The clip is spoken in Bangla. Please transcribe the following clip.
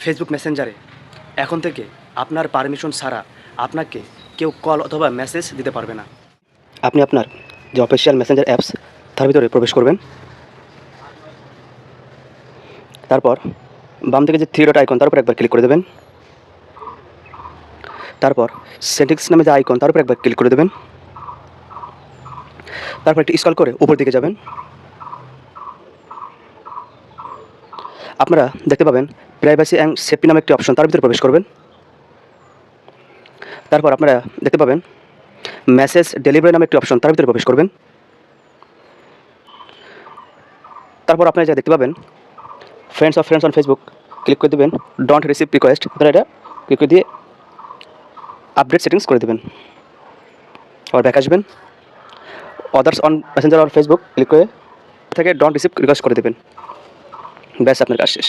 ফেসবুক মেসেঞ্জারে এখন থেকে আপনার পারমিশন ছাড়া আপনাকে কেউ কল অথবা মেসেজ দিতে পারবে না। আপনি আপনার যে অফিসিয়াল মেসেঞ্জার অ্যাপস তার ভিতরে প্রবেশ করবেন। তারপর বাম থেকে যে থ্রি ডট আইকন তার উপর একবার ক্লিক করে দেবেন। তারপর সেটিংস নামে যে আইকন তার উপর একবার ক্লিক করে দেবেন। তারপর একটু স্ক্রল করে উপর দিকে যাবেন। আপনারা দেখতে পাবেন প্রাইভেসি অ্যান্ড সেফটি নামে একটি অপশন, তার ভিতরে প্রবেশ করবেন। তারপর আপনারা দেখতে পাবেন মেসেজ ডেলিভারি নামে একটি অপশন, তার ভিতরে প্রবেশ করবেন। তারপর আপনারা যা দেখতে পাবেন ফ্রেন্ডস অন ফেসবুক ক্লিক করে দেবেন। ডোন্ট রিসিভ রিকোয়েস্ট, আপনারা এটা ক্লিক করে দিয়ে আপডেট সেটিংস করে দেবেন। আবার ব্যাক আসবেন, others on Messenger or Facebook click করে থেকে ডোন্ট রিসিভ রিকোয়েস্ট করে দেবেন। ব্যাস, আপনার কাজ শেষ।